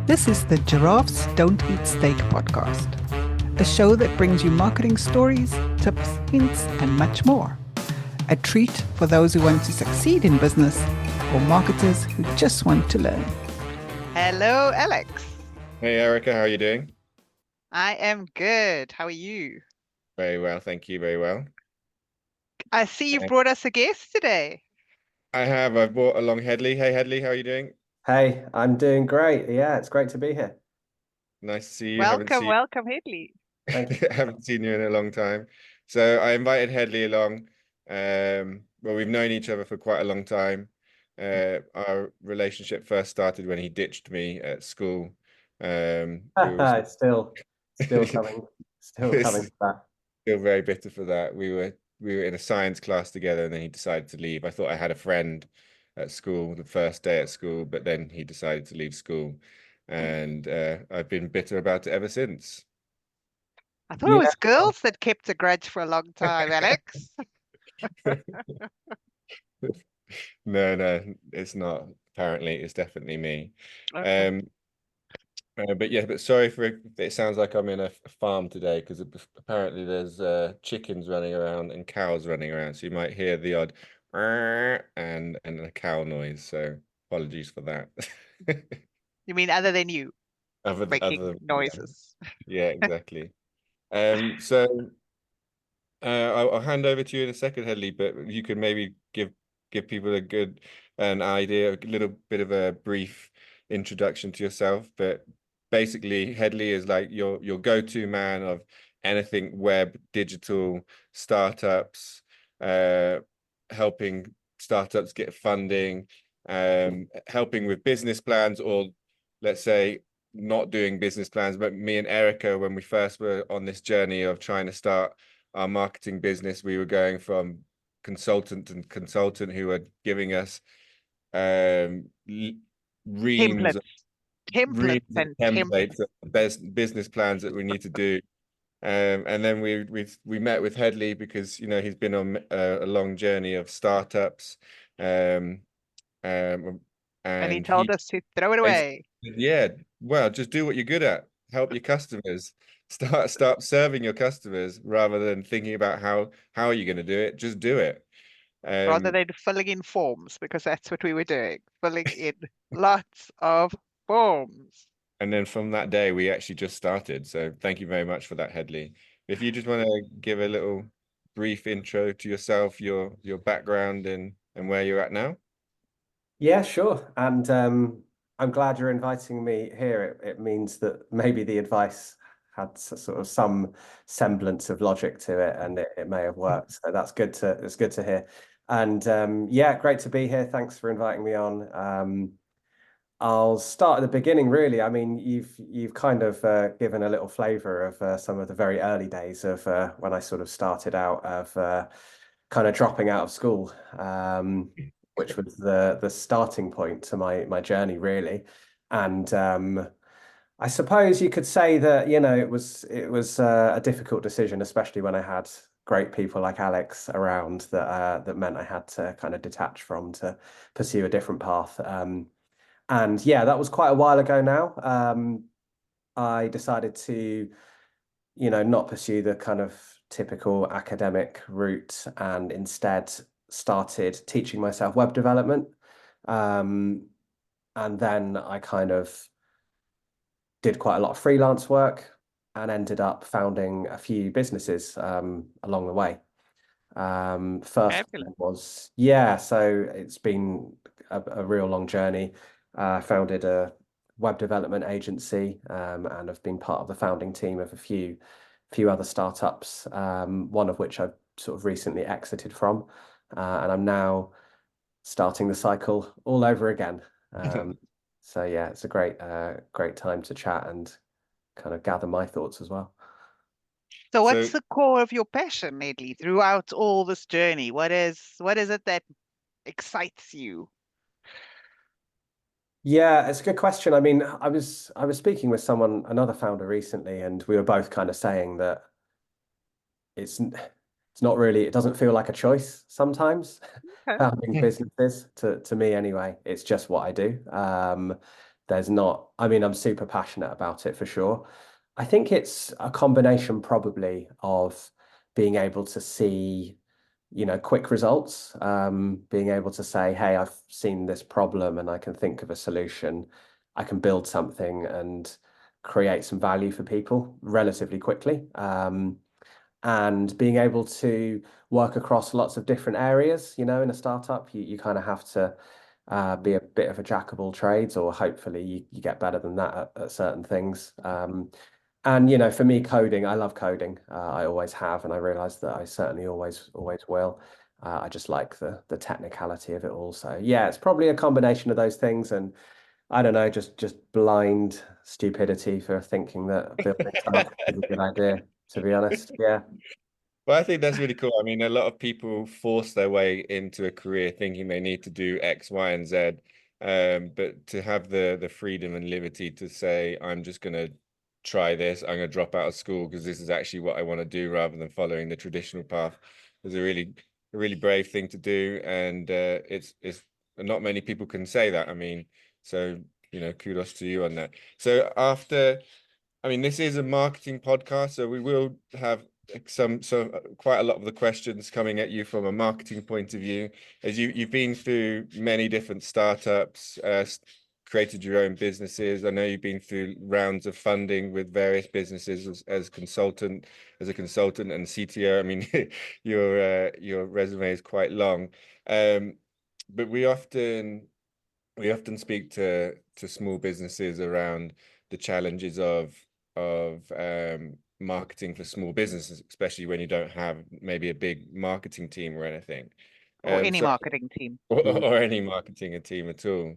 This is the Giraffes Don't Eat Steak podcast, a show that brings you marketing stories, tips, hints, and much more. A treat for those who want to succeed in business or marketers who just want to learn. Hello, Alex. Hey Erica, how are you doing? I am good. How are you? Very well, thank you. Very well. I see you've Uh, brought us a guest today. I've brought along Hedley. Hey Hedley, how are you doing? Hey, I'm doing great. Yeah, it's great to be here. Nice to see you. Haven't Welcome, seen welcome, Hedley. Thank you. haven't seen you in a long time. So I invited Hedley along. Well, we've known each other for quite a long time. Our relationship first started when he ditched me at school. We were It's still coming, still coming back. still very bitter for that. We were in a science class together, and then he decided to leave. I thought I had a friend at school the first day at school, but then he decided to leave school, and I've been bitter about it ever since. I thought it Yeah, was girls that kept a grudge for a long time, Alex. No, no, it's not. Apparently, it's definitely me. Okay. Um, but yeah, but sorry for it sounds like I'm in a farm today because apparently there's chickens running around and cows running around, so you might hear the odd and a cow noise. So apologies for that. You mean other than you Other making than, noises? yeah, exactly. So I'll hand over to you in a second, Hedley, but you can maybe give people an idea, a little bit of a brief introduction to yourself. But basically, Hedley is like your go-to man of anything web, digital, startups, uh, helping startups get funding, helping with business plans, or let's say not doing business plans. But me and Erica, when we first were on this journey of trying to start our marketing business, we were going from consultant and consultant who were giving us um, reams, Templates, templates reams of and templates templates. of best business plans that we need to do. And then we met with Hedley because he's been on a long journey of startups, um, um, And he and told he us to throw it basically, away. yeah, well, just do what you're good at. Help your customers. Start serving your customers rather than thinking about how are you going to do it. Just do it. Rather Um, than filling in forms, because that's what we were doing, filling in lots of forms. and then from that day, we actually just started. So thank you very much for that, Hedley. If you just want to give a little brief intro to yourself, your background and where you're at now. yeah, sure. And I'm glad you're inviting me here. It means that maybe the advice had sort of some semblance of logic to it, and it may have worked. So it's good to hear. And yeah, great to be here. Thanks for inviting me on. I'll start at the beginning, really. I mean, you've kind of given a little flavor of some of the very early days of when I sort of started out of kind of dropping out of school, which was the starting point to my journey, really. And I suppose you could say that, it was a difficult decision, especially when I had great people like Alex around that meant I had to kind of detach from to pursue a different path. And yeah, that was quite a while ago now. I decided to, not pursue the kind of typical academic route and instead started teaching myself web development. Um, and then I kind of did quite a lot of freelance work and ended up founding a few businesses along the way. First Fabulous. one was, yeah, so it's been a real long journey. Founded a web development agency and have been part of the founding team of a few other startups, one of which I've sort of recently exited from. And I'm now starting the cycle all over again. So yeah, it's a great time to chat and kind of gather my thoughts as well. So So what's the core of your passion, Nedley, throughout all this journey? What is it that excites you? Yeah, it's a good question. I mean, I was speaking with another founder recently, and we were both kind of saying that it's not really, it doesn't feel like a choice sometimes. Okay. Founding businesses to me anyway, it's just what I do. there's not, I mean, I'm super passionate about it for sure. I think it's a combination probably of being able to see, quick results, being able to say, hey, I've seen this problem and I can think of a solution. I can build something and create some value for people relatively quickly. And being able to work across lots of different areas, in a startup, you kind of have to be a bit of a jack of all trades, or hopefully you get better than that at certain things. And for me, coding, I love coding. I always have, and I realize that I certainly always will. I just like the technicality of it all. So yeah, it's probably a combination of those things, and I don't know, just blind stupidity for thinking that building something is a good idea, to be honest. Yeah. Well, I think that's really cool. I mean, a lot of people force their way into a career thinking they need to do X, Y, and Z. But to have the freedom and liberty to say, I'm just going to try this, I'm going to drop out of school because this is actually what I want to do rather than following the traditional path is a really brave thing to do. And it's not many people can say that. I mean, so, kudos to you on that. So I mean, this is a marketing podcast, so we will have quite a lot of the questions coming at you from a marketing point of view, as you've been through many different startups, created your own businesses. I know you've been through rounds of funding with various businesses as a consultant and CTO. I mean, your resume is quite long, but we often speak to small businesses around the challenges of marketing for small businesses, especially when you don't have maybe a big marketing team or anything. Or any So marketing team. or any marketing team at all.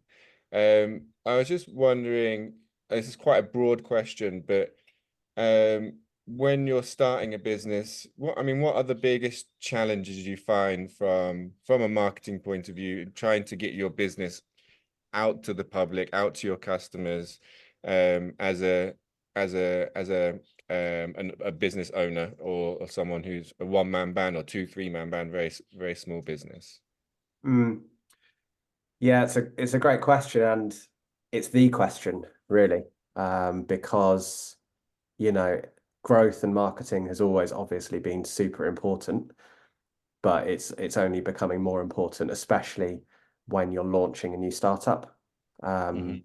I was just wondering, this is quite a broad question, but when you're starting a business, what are the biggest challenges you find from a marketing point of view, trying to get your business out to the public, out to your customers, as a business owner or someone who's a one-man band or 2-3-man band, very very small business? Mm. Yeah, it's a great question, and it's the question really, because growth and marketing has always obviously been super important, but it's only becoming more important, especially when you're launching a new startup. Mhm.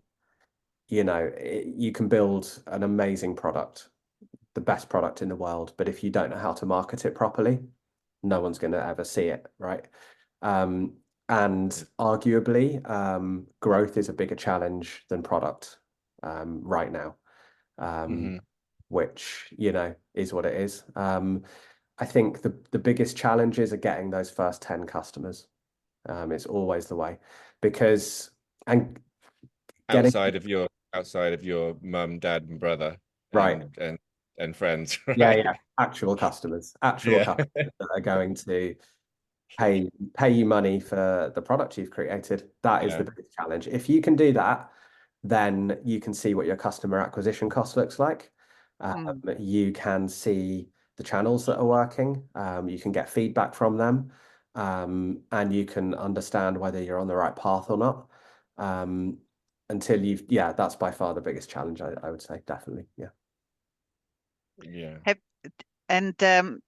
You can build an amazing product, the best product in the world, but if you don't know how to market it properly, no one's going to ever see it, right? And arguably, growth is a bigger challenge than product right now, Mhm. which, is what it is. I think the biggest challenges are getting those first 10 customers. It's always the way, because and getting outside of your mum, dad, and brother right. and friends, Yeah, right? yeah. Actual customers Yeah. that are going to pay you money for the product you've created. That is Yeah. the biggest challenge. If you can do that, then you can see what your customer acquisition cost looks like. You can see the channels that are working. You can get feedback from them, and you can understand whether you're on the right path or not. That's by far the biggest challenge, I would say, definitely. Yeah. Yeah. And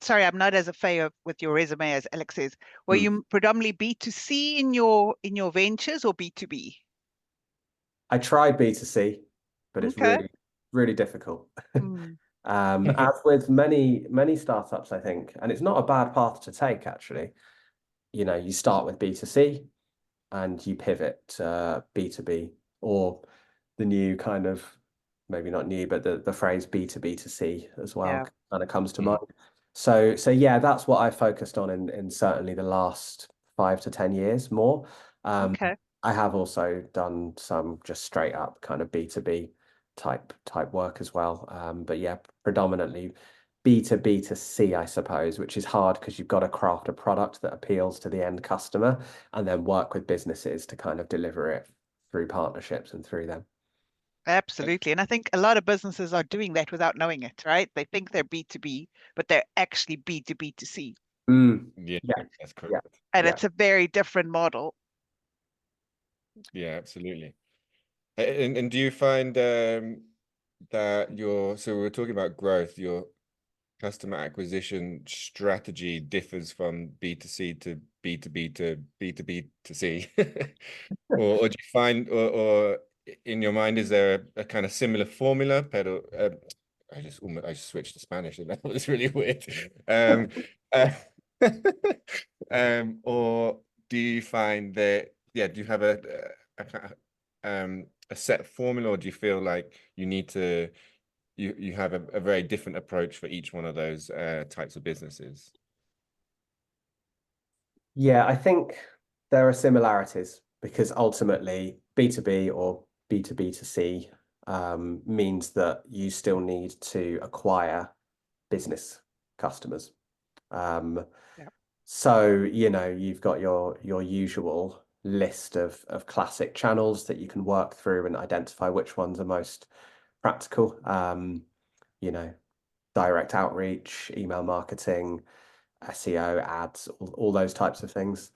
sorry, I'm not as familiar with your resume as Alex is. Were you predominantly B2C in your ventures or B2B? I tried B2C, but it's Okay. really, really difficult. Mm. As with many startups, I think, and it's not a bad path to take, actually. You start with B2C and you pivot to B2B, or the new kind of, maybe not new, but the phrase B2B2C as well Yeah. kind of comes to mind. So yeah, that's what I focused on in certainly the last 5 to 10 years more. Okay. I have also done some just straight up kind of B2B type work as well. But yeah, predominantly B2B2C, I suppose, which is hard because you've got to craft a product that appeals to the end customer and then work with businesses to kind of deliver it through partnerships and through them. Absolutely. And I think a lot of businesses are doing that without knowing it, right? They think they're B2B, but they're actually B2B2C. Yeah, Yeah, that's yeah, correct. And yeah. it's a very different model. Yeah, absolutely. And do you find that so we're talking about growth, your customer acquisition strategy differs from B2C to B2B to B2B2C? Or do you find, or in your mind, is there a kind of similar formula? I just switched to Spanish, and that was really weird. Uh, or do you find that, yeah, do you have a set formula, or do you feel like you need to you have a very different approach for each one of those types of businesses? Yeah, I think there are similarities because ultimately B2B or B2B2C means that you still need to acquire business customers. Yeah. So, you've got your usual list of classic channels that you can work through and identify which ones are most practical. You know, direct outreach, email marketing, SEO, ads, all those types of things.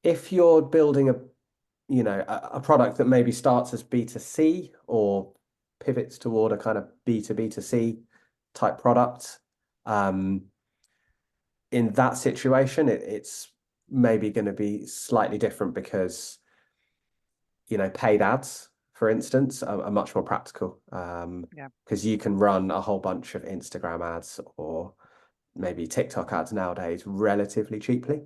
If you're building a product that maybe starts as B2C or pivots toward a kind of B2B2C type product, in that situation, it's maybe going to be slightly different because, paid ads, for instance, are much more practical. Yeah. Because you can run a whole bunch of Instagram ads or maybe TikTok ads nowadays relatively cheaply.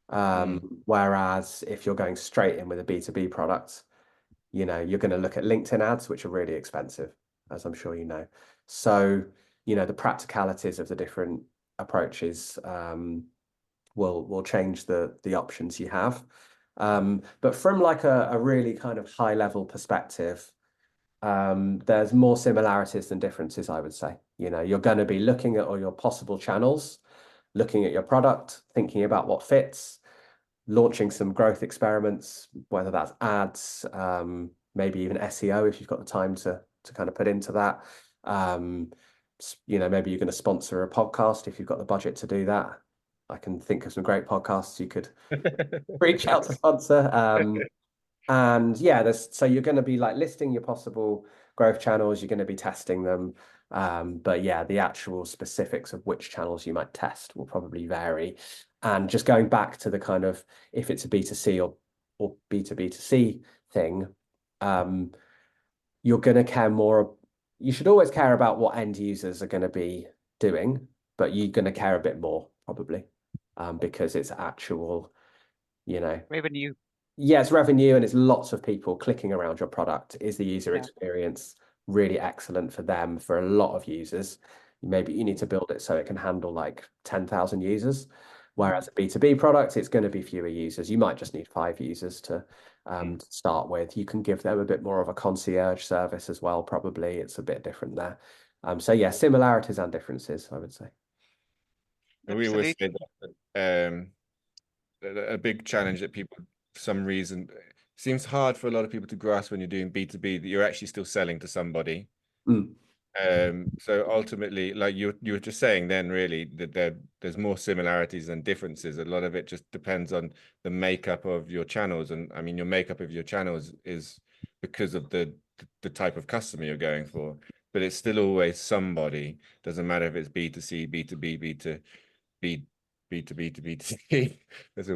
Whereas if you're going straight in with a B2B product, you're going to look at LinkedIn ads, which are really expensive, as I'm sure you know. So, the practicalities of the different approaches will change the options you have. But from like a really kind of high level perspective, there's more similarities than differences, I would say. You're going to be looking at all your possible channels, looking at your product, thinking about what fits, launching some growth experiments, whether that's ads, maybe even SEO if you've got the time to kind of put into that. Maybe you're going to sponsor a podcast if you've got the budget to do that. I can think of some great podcasts you could reach out to sponsor. And yeah, so you're going to be like listing your possible growth channels, you're going to be testing them. But yeah, the actual specifics of which channels you might test will probably vary. And just going back to the kind of, if it's a B2C or B2B2C thing, you're going to care more. You should always care about what end users are going to be doing, but you're going to care a bit more probably because it's actual, Revenue. yeah, it's revenue and it's lots of people clicking around your product. Is the user Yeah. experience really excellent for them? For a lot of users, maybe you need to build it so it can handle like 10,000 users. Whereas a B2B product, it's going to be fewer users. You might just need 5 users to start with. You can give them a bit more of a concierge service as well, probably. It's a bit different there. So yeah, similarities and differences, I would say. And we always say Absolutely. that a big challenge that people, for some reason, seems hard for a lot of people to grasp when you're doing B2B, that you're actually still selling to somebody. So ultimately, like you were just saying then, really, that there's more similarities than differences. A lot of it just depends on the makeup of your channels. And I mean, your makeup of your channels is because of the type of customer you're going for. But it's still always somebody. Doesn't matter if it's B2C, B2B, B2B, B2B to B2C. There's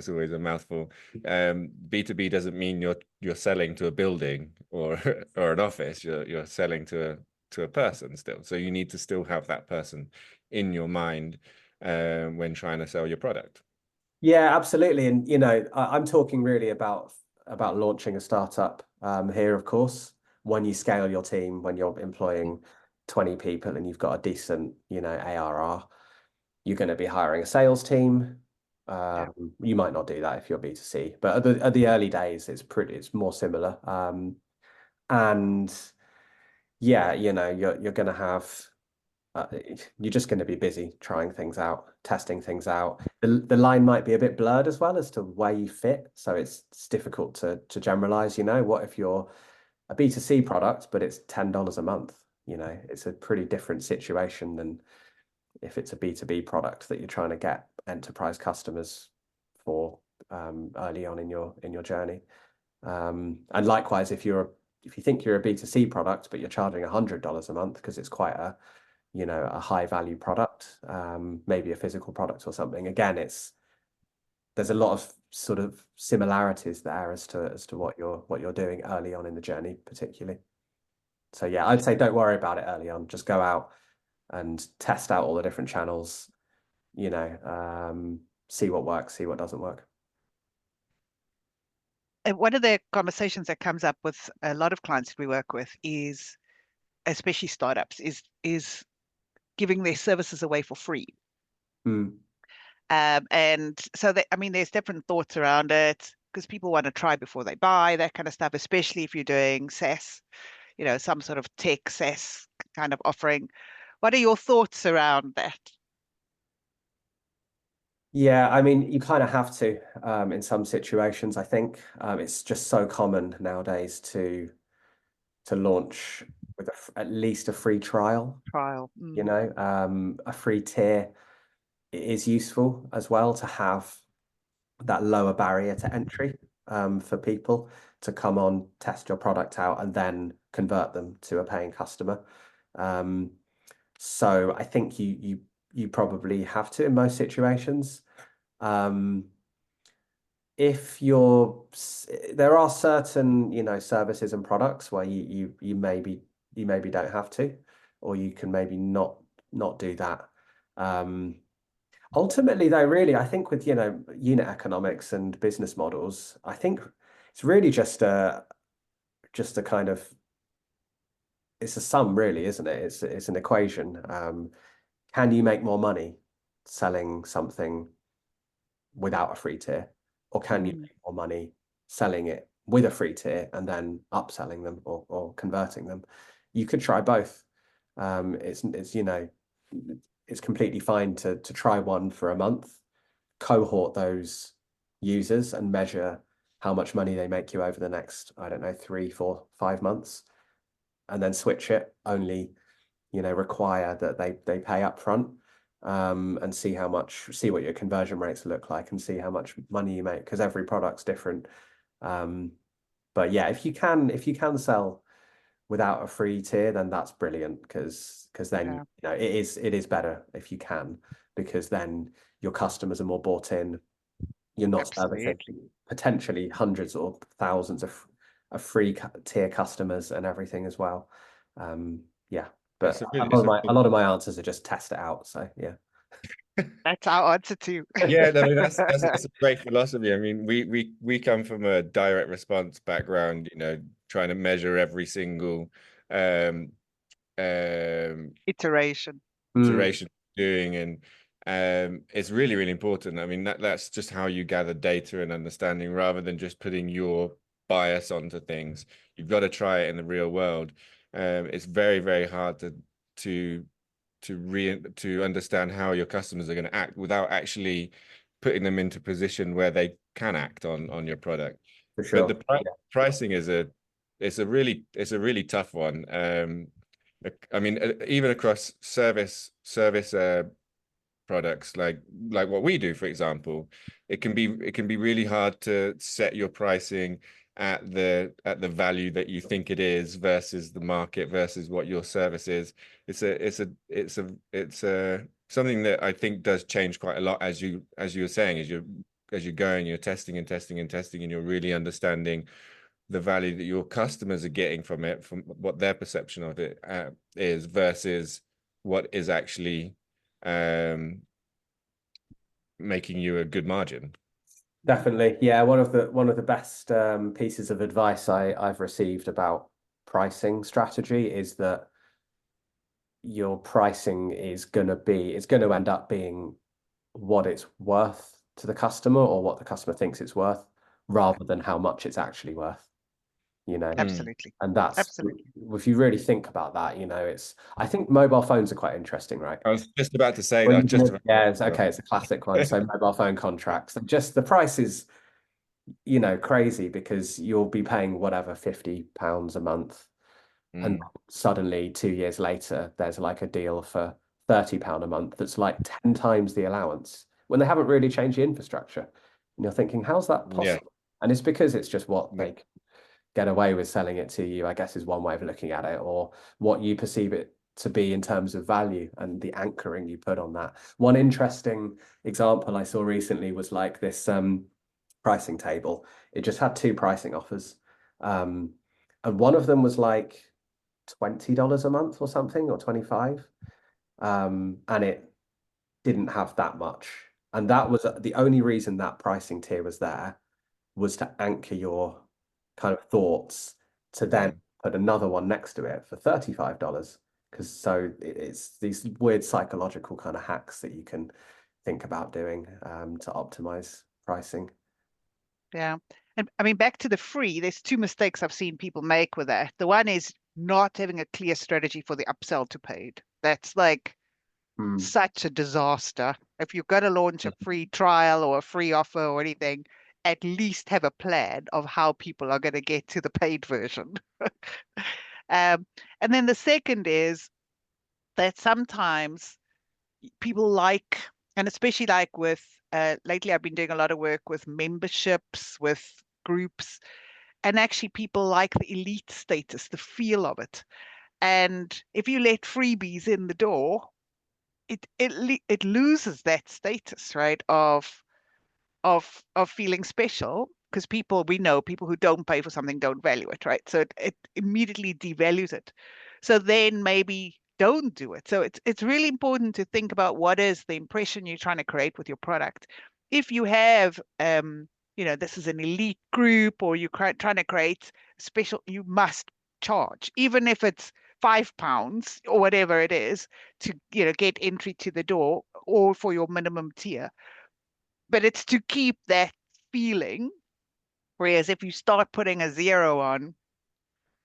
always a mouthful. B2B doesn't mean you're selling to a building or or an office. You're selling to a person still. So you need to still have that person in your mind when trying to sell your product. Yeah, absolutely. And I'm talking really about launching a startup here, of course. When you scale your team, when you're employing 20 people and you've got a decent, ARR, you're going to be hiring a sales team. Yeah. You might not do that if you're B2C, but at the early days, it's more similar. And yeah, you're going to have you're just going to be busy trying things out, testing things out. The line might be a bit blurred as well as to where you fit. So it's difficult to generalize, what if you're a B2C product, but it's $10 a month? It's a pretty different situation than if it's a B2B product that you're trying to get enterprise customers for early on in your journey. And likewise, if you think you're a B2C product, but you're charging $100 a month because it's quite a, you know, a high value product, maybe a physical product or something. Again, there's a lot of sort of similarities there as to what you're doing early on in the journey, particularly. So yeah, I'd say don't worry about it early on. Just go out and test out all the different channels, you know, see what works, see what doesn't work. And one of the conversations that comes up with a lot of clients that we work with is, especially startups, is giving their services away for free. And so I mean, there's different thoughts around it because people want to try before they buy, that kind of stuff, especially if you're doing SaaS, you know, some sort of tech SaaS kind of offering. What are your thoughts around that? Yeah, I mean, you kind of have to in some situations. I think it's just so common nowadays to launch with at least a free trial. You know, a free tier is useful as well to have that lower barrier to entry for people to come on, test your product out, and then convert them to a paying customer. So I think you probably have to in most situations. If there are certain, you know, services and products where you maybe don't have to, or you can maybe not do that. Ultimately, though, really, I think with, you know, unit economics and business models, I think it's really just a kind of, it's a sum, really, isn't it? It's an equation. Can you make more money selling something without a free tier, or can you make more money selling it with a free tier and then upselling them or converting them? You could try both. It's you know, it's completely fine to try one for a month, cohort those users and measure how much money they make you over the next, I don't know, 3, 4, 5 months, and then switch it. Only, you know, require that they pay up front, and see what your conversion rates look like and see how much money you make, because every product's different. But yeah, if you can sell without a free tier, then that's brilliant, because then you know it is better if you can, because then your customers are more bought in. You're not servicing potentially hundreds or thousands of free tier customers and everything as well. Yeah, but a lot of my answers are just test it out. So yeah. That's our answer too. Yeah, I mean that's a great philosophy. I mean, we come from a direct response background, you know, trying to measure every single iteration doing, and it's really, really important. I mean, that's just how you gather data and understanding rather than just putting your bias onto things. You've got to try it in the real world. It's very, very hard to understand how your customers are going to act without actually putting them into a position where they can act on your product. For sure. But the pricing is it's a really tough one. I mean, even across service products like what we do, for example, it can be really hard to set your pricing at the value that you think it is versus the market versus what your service is. It's something that I think does change quite a lot as you were saying, as you're going, you're testing and testing and testing, and you're really understanding the value that your customers are getting from it, from what their perception of it is versus what is actually making you a good margin. Definitely. Yeah, one of the best pieces of advice I've received about pricing strategy is that your pricing is going to end up being what it's worth to the customer, or what the customer thinks it's worth, rather than how much it's actually worth. You know, Absolutely. and if you really think about that, you know, I think mobile phones are quite interesting, right? I was just about to say that. It's a classic one. So mobile phone contracts, just the price is, you know, crazy, because you'll be paying whatever £50 a month, and suddenly 2 years later there's like a deal for £30 a month that's like 10 times the allowance, when they haven't really changed the infrastructure, and you're thinking, how's that possible? And it's because it's just what they get away with selling it to you, I guess, is one way of looking at it, or what you perceive it to be in terms of value and the anchoring you put on that. One interesting example I saw recently was like this pricing table. It just had two pricing offers. And one of them was like $20 a month or something, or 25. And it didn't have that much. And that was the only reason that pricing tier was there, was to anchor your kind of thoughts, to then put another one next to it for $35. Because so it's these weird psychological kind of hacks that you can think about doing to optimize pricing. Yeah. And I mean, back to the free, there's two mistakes I've seen people make with that. The one is not having a clear strategy for the upsell to paid. That's like such a disaster. If you're going to launch a free trial or a free offer or anything, at least have a plan of how people are going to get to the paid version. And then the second is that sometimes people like, and especially like with, lately I've been doing a lot of work with memberships, with groups, and actually people like the elite status, the feel of it. And if you let freebies in the door, it loses that status, right? Of feeling special, because we know people who don't pay for something don't value it, right? So it immediately devalues it. So then maybe don't do it. So it's really important to think about what is the impression you're trying to create with your product. If you have this is an elite group, or you're trying to create special, you must charge, even if it's £5 or whatever it is, to get entry to the door, or for your minimum tier. But it's to keep that feeling. Whereas if you start putting a zero on,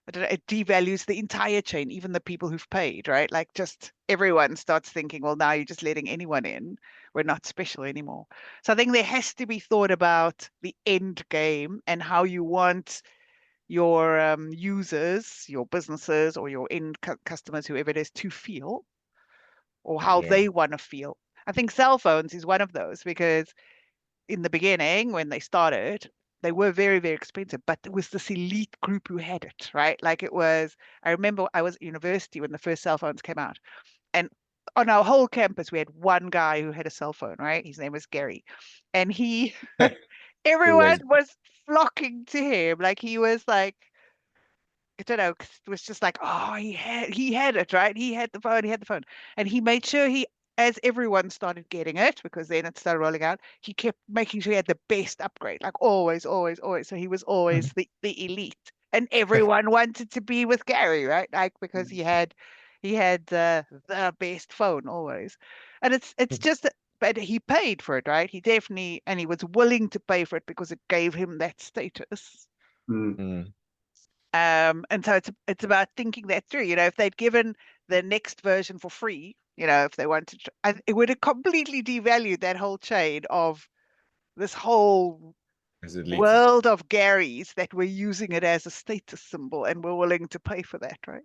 it devalues the entire chain, even the people who've paid, right? Like, just everyone starts thinking, well, now you're just letting anyone in. We're not special anymore. So I think there has to be thought about the end game and how you want your users, your businesses, or your end customers, whoever it is, to feel, or how they want to feel. I think cell phones is one of those, because in the beginning, when they started, they were very, very expensive, but it was this elite group who had it, right? Like, I remember I was at university when the first cell phones came out, and on our whole campus, we had one guy who had a cell phone, right? His name was Gary. And everyone was flocking to him. Like, he was like, I don't know, 'cause it was just like, oh, he had it, right? He had the phone. And he made sure as everyone started getting it, because then it started rolling out, he kept making sure he had the best upgrade, like always, always, always. So he was always the elite. And everyone wanted to be with Gary, right? Like, because he had the best phone always. And it's just but he paid for it, right? He definitely, and he was willing to pay for it because it gave him that status. And so it's about thinking that through. If they'd given the next version for free, if they wanted to, it would have completely devalued that whole chain of this whole world of Garys that were using it as a status symbol and were willing to pay for that, right?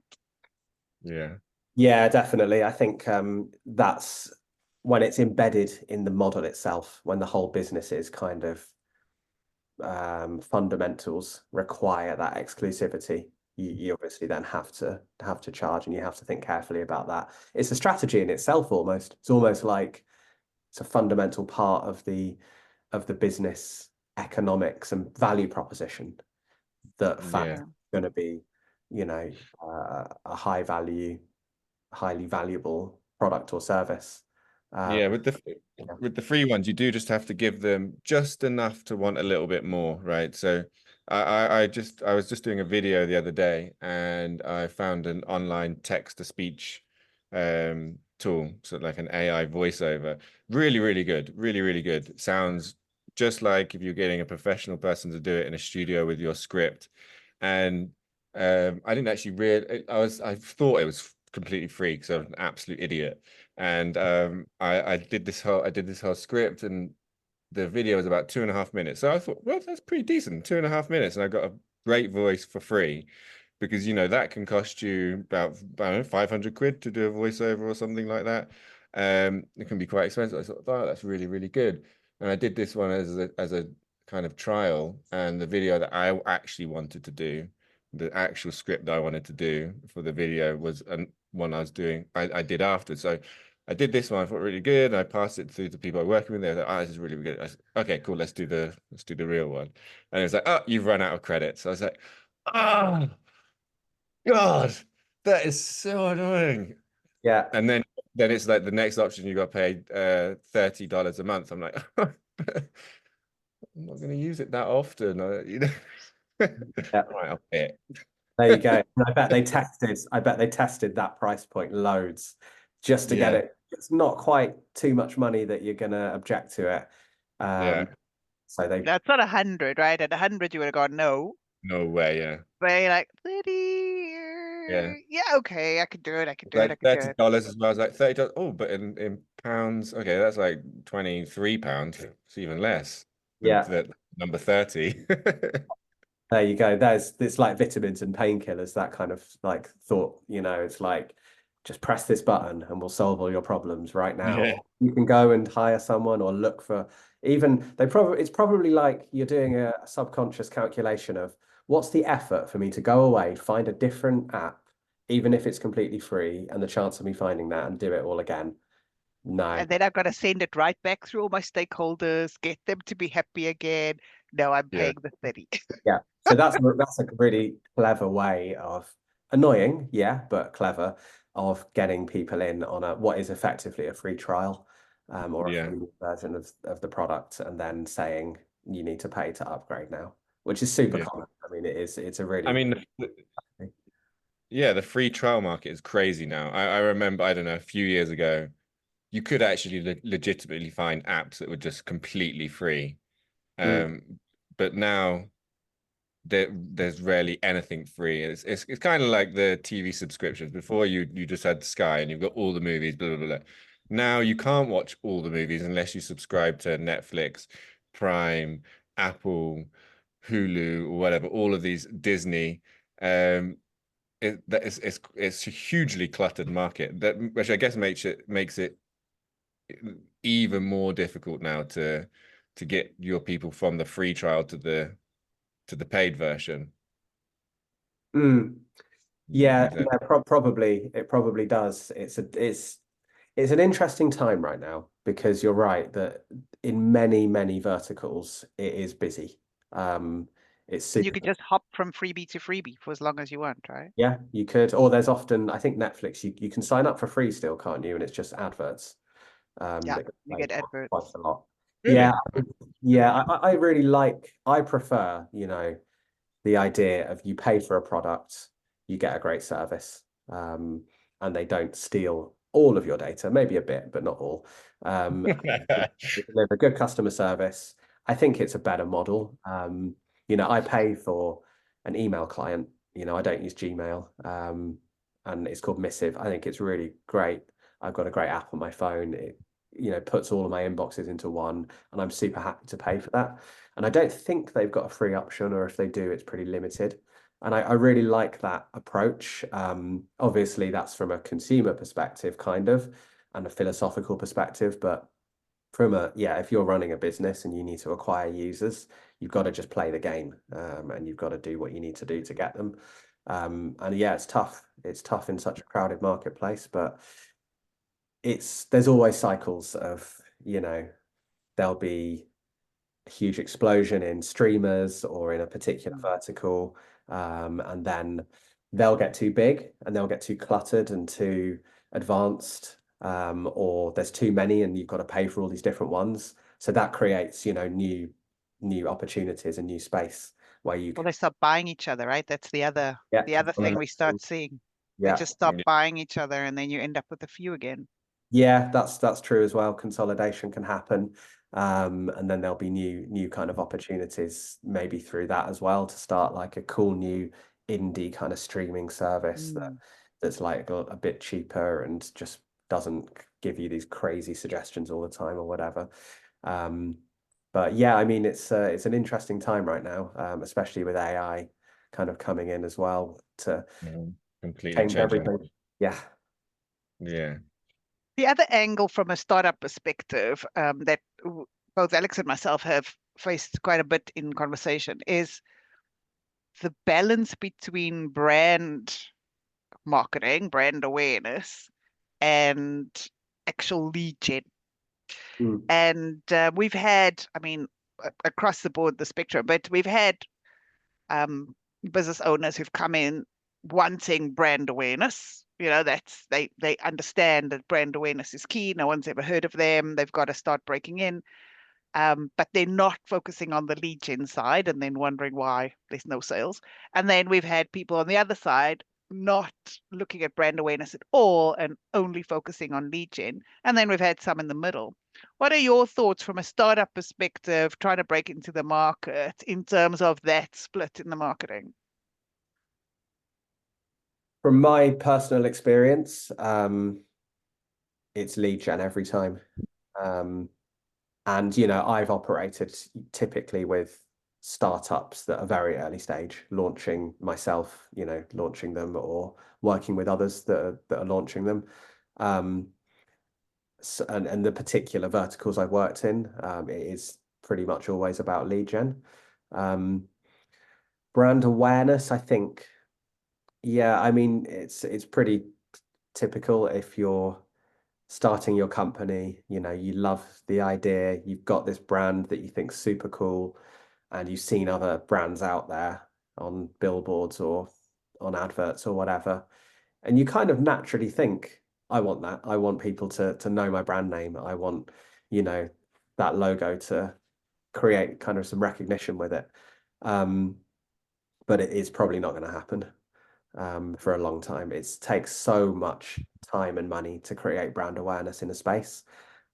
Yeah, definitely. I think that's when it's embedded in the model itself, when the whole business is kind of fundamentals require that exclusivity. You obviously then have to charge, and you have to think carefully about that. It's a strategy in itself almost. It's almost like it's a fundamental part of the business economics and value proposition, that fact going to be, a high value, highly valuable product or service. With the free ones, you do just have to give them just enough to want a little bit more, right? So I was just doing a video the other day, and I found an online text to speech tool, so like an AI voiceover. Really, really good. Really, really good. Sounds just like if you're getting a professional person to do it in a studio with your script. And I didn't actually I thought it was completely free because I'm an absolute idiot. And I did this whole script, and the video was about 2.5 minutes. So I thought, well, that's pretty decent, 2.5 minutes, and I got a great voice for free, because that can cost you about, I don't know, 500 quid to do a voiceover or something like that. It can be quite expensive. I thought, oh, that's really, really good. And I did this one as a kind of trial, and the video that I actually wanted to do, the actual script that I wanted to do for the video was one I was doing, I did after. So I did this one, I thought really good. I passed it through to people I'm working with. They were like, oh, this is really good. I said, okay, cool, let's do the real one. And it was like, oh, you've run out of credits. So I was like, oh God, that is so annoying. Yeah. And then it's like the next option, you got paid $30 a month. I'm like, I'm not going to use it that often. You know. Yeah. Right, I'll pay it. There you go. And I bet they tested that price point loads just to get it. It's not quite too much money that you're gonna object to it. Yeah. So they That's not 100, right? At 100, you would have gone no. No way, yeah. But you're like 30. Yeah. Yeah, okay, I could do it. I could do it. I Like could do it. $30 as well. I was like $30. Oh, but in pounds, okay, that's like £23. It's even less than Yeah. the number 30. There you go. It's like vitamins and painkillers, that kind of like thought, it's like just press this button and we'll solve all your problems right now. Yeah. You can go and hire someone or look for it's probably like you're doing a subconscious calculation of what's the effort for me to go away, find a different app, even if it's completely free, and the chance of me finding that and do it all again. No. And then I've got to send it right back through all my stakeholders, get them to be happy again. No, I'm paying the 30. Yeah. So that's a really clever way of annoying, yeah, but clever of getting people in on what is effectively a free trial, or a free version of the product, and then saying you need to pay to upgrade now, which is super common. I mean, it's a really. I mean, the free trial market is crazy now. I remember, I don't know, a few years ago, you could actually legitimately find apps that were just completely free. But now there's rarely anything free. It's kind of like the TV subscriptions. Before you just had Sky and you've got all the movies, blah, blah, blah. Now you can't watch all the movies unless you subscribe to Netflix, Prime, Apple, Hulu, or whatever, all of these, Disney. It's a hugely cluttered market, which I guess makes it even more difficult now to get your people from the free trial to the paid version. Yeah, probably it probably does. It's an interesting time right now, because you're right that in many verticals it is busy. It's super. You could just hop from freebie to freebie for as long as you want, right? Yeah, you could. Or there's often, I think Netflix, you can sign up for free still, can't you? And it's just adverts. Yeah, you get adverts. Quite a lot. Really? Yeah. I prefer, the idea of you pay for a product, you get a great service, and they don't steal all of your data, maybe a bit, but not all. You deliver good customer service. I think it's a better model. I pay for an email client. I don't use Gmail, and it's called Missive. I think it's really great. I've got a great app on my phone. It puts all of my inboxes into one, and I'm super happy to pay for that. And I don't think they've got a free option, or if they do, it's pretty limited. And I really like that approach. Obviously, that's from a consumer perspective, kind of, and a philosophical perspective. But from if you're running a business and you need to acquire users, you've got to just play the game, and you've got to do what you need to do to get them. And yeah, it's tough. It's tough in such a crowded marketplace, but there's always cycles of, there'll be a huge explosion in streamers or in a particular vertical, and then they'll get too big and they'll get too cluttered and too advanced, or there's too many and you've got to pay for all these different ones. So that creates, new opportunities and new space where you Well, they start buying each other, right? That's the other thing we start seeing. They just stop buying each other, and then you end up with a few again. Yeah, that's true as well. Consolidation can happen, and then there'll be new kind of opportunities maybe through that as well, to start like a cool new indie kind of streaming service that's like a bit cheaper and just doesn't give you these crazy suggestions all the time or whatever. But yeah, I mean, it's an interesting time right now, especially with AI kind of coming in as well to completely change everything. Yeah. The other angle from a startup perspective, that both Alex and myself have faced quite a bit in conversation is the balance between brand marketing, brand awareness, and actual lead gen. Mm. And we've had, I mean, across the board, the spectrum, but we've had business owners who've come in wanting brand awareness. They understand that brand awareness is key. No one's ever heard of them. They've got to start breaking in. But they're not focusing on the lead gen side and then wondering why there's no sales. And then we've had people on the other side not looking at brand awareness at all and only focusing on lead gen. And then we've had some in the middle. What are your thoughts from a startup perspective, trying to break into the market in terms of that split in the marketing? From my personal experience, it's lead gen every time. And, I've operated typically with startups that are very early stage, launching myself, launching them or working with others that are launching them. And the particular verticals I've worked in, it is pretty much always about lead gen. Brand awareness, I think, yeah, I mean, it's pretty typical if you're starting your company, you love the idea, you've got this brand that you think's super cool, and you've seen other brands out there on billboards or on adverts or whatever, and you kind of naturally think, I want that. I want people to know my brand name. I want, that logo to create kind of some recognition with it. But it is probably not going to happen for a long time. It takes so much time and money to create brand awareness in a space.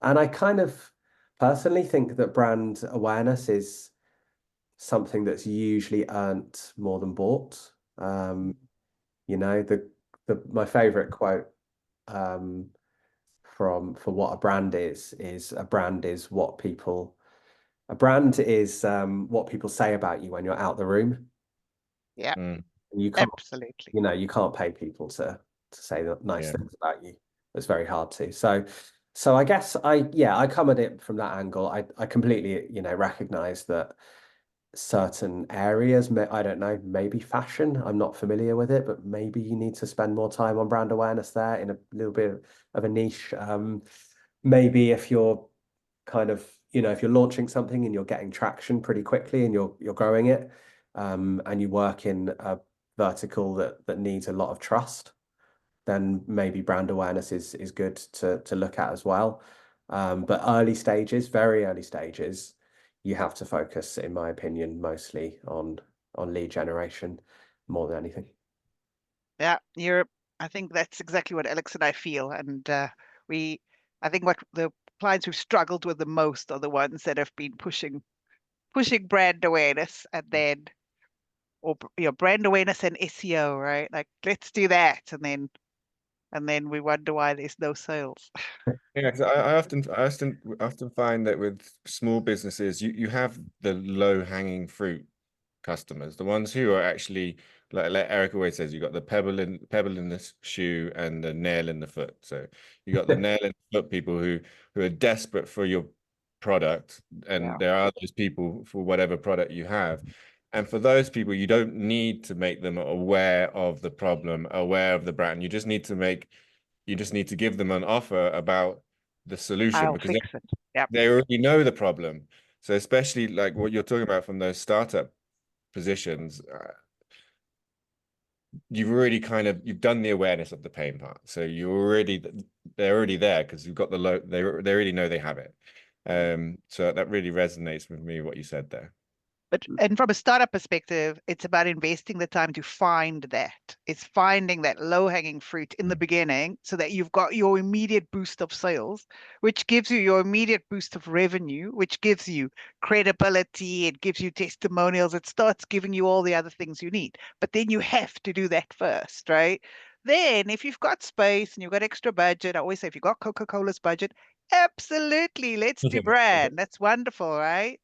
And I kind of personally think that brand awareness is something that's usually earned more than bought. My favorite quote for what a brand is what people say about you when you're out the room. Yeah, Mm. And you can't, absolutely. you can't pay people to say nice Yeah. things about you. It's very hard to. So I guess I come at it from that angle. I completely, recognize that certain areas, I don't know, maybe fashion, I'm not familiar with it, but maybe you need to spend more time on brand awareness there in a little bit of a niche. Maybe if you're kind of, if you're launching something and you're getting traction pretty quickly and you're growing it, and you work in a vertical that needs a lot of trust, then maybe brand awareness is good to look at as well. But early stages, very early stages, you have to focus, in my opinion, mostly on lead generation more than anything. Yeah, I think that's exactly what Alex and I feel. And I think what the clients who've struggled with the most are the ones that have been pushing brand awareness and then, or brand awareness and SEO, right? Like, let's do that, and then we wonder why there's no sales. Yeah, because I often find that with small businesses, you have the low-hanging fruit customers, the ones who are actually like Eric always says, you got the pebble in the shoe and the nail in the foot. So you got the nail in the foot people who are desperate for your product, Yeah. and there are those people for whatever product you have. And for those people, you don't need to make them aware of the problem, aware of the brand. You just need to give them an offer about the solution, I'll because fix it. Yep. they already know the problem. So especially like what you're talking about from those startup positions, you've done the awareness of the pain part. So they're already there because you've got they already know they have it. So that really resonates with me, what you said there. And from a startup perspective, it's about investing the time to find that. It's finding that low-hanging fruit in the beginning so that you've got your immediate boost of sales, which gives you your immediate boost of revenue, which gives you credibility, it gives you testimonials, it starts giving you all the other things you need. But then you have to do that first, right? Then if you've got space and you've got extra budget, I always say if you've got Coca-Cola's budget, absolutely, let's do brand. That's wonderful, right?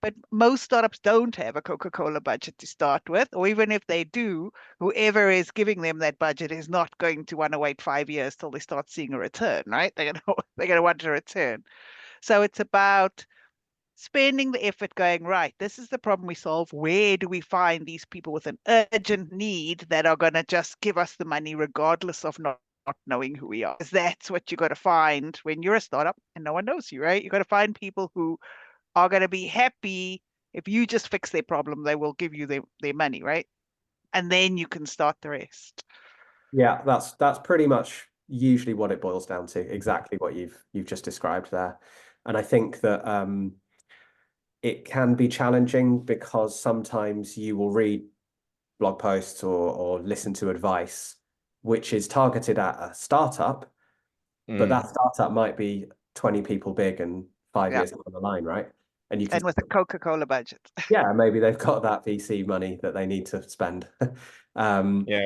But most startups don't have a Coca-Cola budget to start with, or even if they do, whoever is giving them that budget is not going to want to wait 5 years till they start seeing a return, right? They're gonna want a return. So it's about spending the effort going, right, this is the problem we solve. Where do we find these people with an urgent need that are going to just give us the money regardless of not knowing who we are? Because that's what you got to find when you're a startup and no one knows you, right? You got to find people who are going to be happy if you just fix their problem. They will give you their money, right? And then you can start the rest. Yeah, that's pretty much usually what it boils down to, exactly what you've just described there. And I think that it can be challenging because sometimes you will read blog posts or listen to advice which is targeted at a startup, but that startup might be 20 people big and 5 years down the line, right? And you can, and with a Coca-Cola budget. yeah, maybe they've got that VC money that they need to spend. Yeah.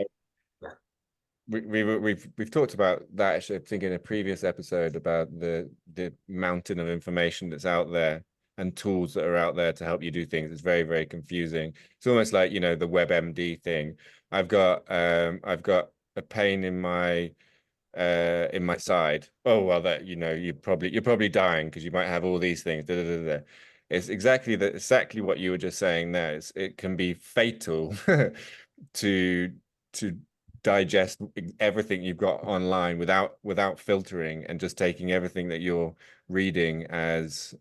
We've talked about that actually, I think in a previous episode about the mountain of information that's out there and tools that are out there to help you do things. It's very, very confusing. It's almost like, you know, the WebMD thing. I've got a pain in my side. Oh well, that, you know, you're probably dying because you might have all these things. Da, da, da, da. It's exactly what you were just saying there. It can be fatal to digest everything you've got online without filtering and just taking everything that you're reading as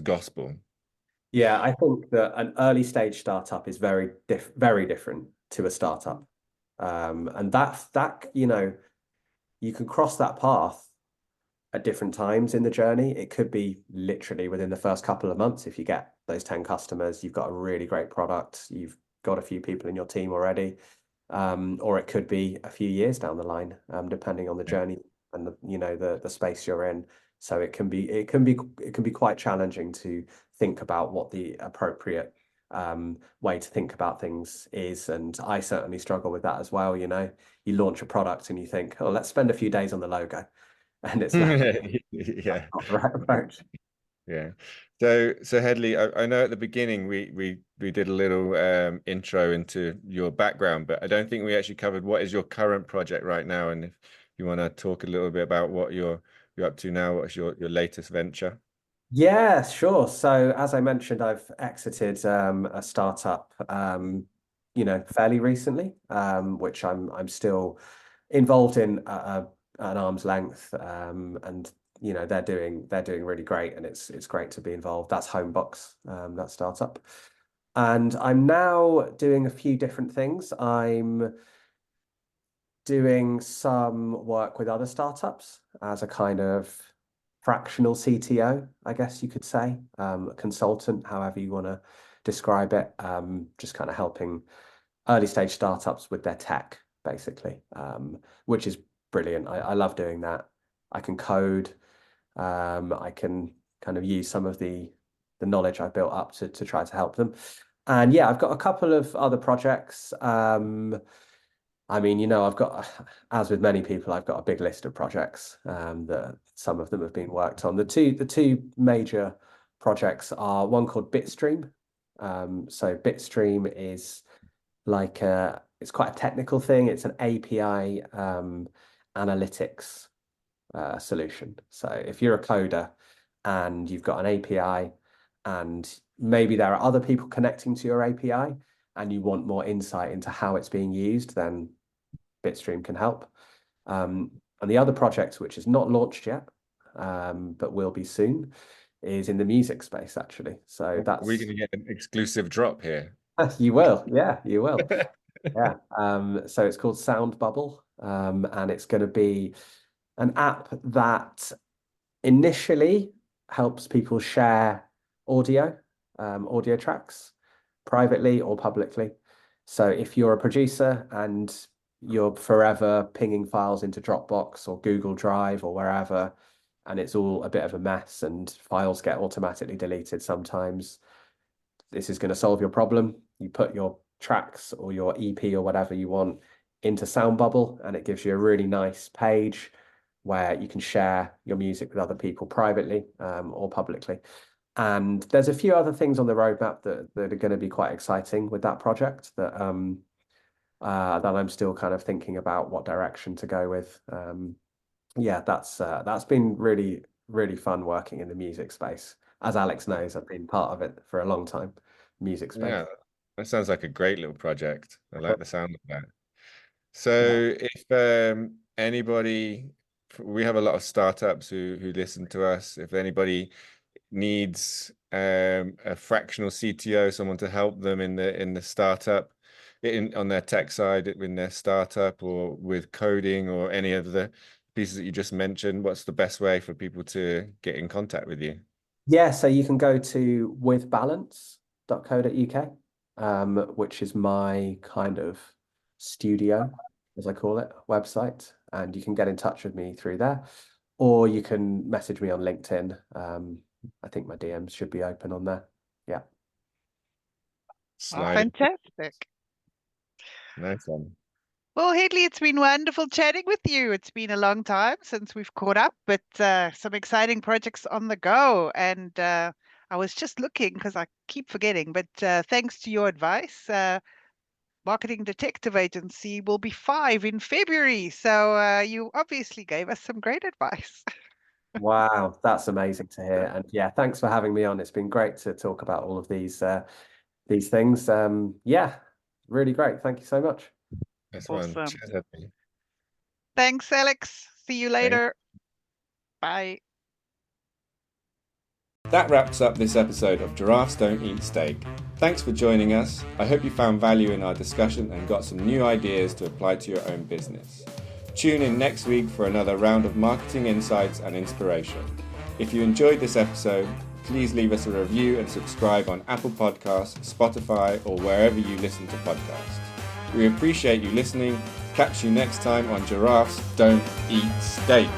gospel. Yeah, I think that an early stage startup is very different to a startup. And that, you know, you can cross that path at different times in the journey. It could be literally within the first couple of months. If you get those 10 customers, you've got a really great product, you've got a few people in your team already. Or it could be a few years down the line, depending on the journey and the space you're in. So it can be quite challenging to think about what the appropriate way to think about things is. And I certainly struggle with that as well. You know, you launch a product and you think, oh, let's spend a few days on the logo, and it's not, yeah, not the right approach. Yeah. So Hedley, I know at the beginning we did a little intro into your background, but I don't think we actually covered what is your current project right now, and if you want to talk a little bit about what you're up to now, what's your latest venture? Yeah, sure. So as I mentioned, I've exited a startup, fairly recently, which I'm still involved in at an arm's length, and they're doing really great, and it's great to be involved. That's Homebox, that startup, and I'm now doing a few different things. I'm doing some work with other startups as a kind of fractional CTO, I guess you could say, a consultant, however you want to describe it, just kind of helping early stage startups with their tech, basically, which is brilliant. I love doing that. I can code. I can kind of use some of the knowledge I built up to try to help them. And yeah, I've got a couple of other projects. I mean, I've got, as with many people, I've got a big list of projects that some of them have been worked on. The two major projects are one called Bitstream. So Bitstream is like it's quite a technical thing. It's an API analytics solution. So if you're a coder and you've got an API and maybe there are other people connecting to your API and you want more insight into how it's being used, then Bitstream can help. And the other project, which is not launched yet, but will be soon, is in the music space, actually. So that's... We're going to get an exclusive drop here. You will. Yeah, you will. Yeah. So it's called Sound Bubble, and it's going to be an app that initially helps people share audio tracks privately or publicly. So if you're a producer and you're forever pinging files into Dropbox or Google Drive or wherever, and it's all a bit of a mess and files get automatically deleted sometimes, this is going to solve your problem. You put your tracks or your EP or whatever you want into Soundbubble, and it gives you a really nice page where you can share your music with other people privately or publicly. And there's a few other things on the roadmap that are going to be quite exciting with that project that I'm still kind of thinking about what direction to go with. Yeah, that's been really, really fun working in the music space. as Alex knows, I've been part of it for a long time, music space. Yeah, that sounds like a great little project. I like the sound of that. Yeah. So if anybody, we have a lot of startups who listen to us. If anybody needs a fractional CTO, someone to help them in the startup, on their tech side, in their startup, or with coding or any of the pieces that you just mentioned, what's the best way for people to get in contact with you? Yeah, so you can go to withbalance.co.uk, which is my kind of studio, as I call it, website, and you can get in touch with me through there, or you can message me on LinkedIn. I think my DMs should be open on there. Yeah. Oh, fantastic. Nice one. Well, Hedley, it's been wonderful chatting with you. It's been a long time since we've caught up, but some exciting projects on the go. And I was just looking because I keep forgetting, but thanks to your advice, Marketing Detective Agency will be 5 in February. So you obviously gave us some great advice. Wow, that's amazing to hear. And yeah, thanks for having me on. It's been great to talk about all of these things. Yeah, really great. Thank you so much. That's one. Awesome. Cheers, Hedley. Thanks, Alex. See you later. Bye. That wraps up this episode of Giraffes Don't Eat Steak. Thanks for joining us. I hope you found value in our discussion and got some new ideas to apply to your own business. Tune in next week for another round of marketing insights and inspiration. If you enjoyed this episode, please leave us a review and subscribe on Apple Podcasts, Spotify, or wherever you listen to podcasts. We appreciate you listening. Catch you next time on Giraffes Don't Eat Steak.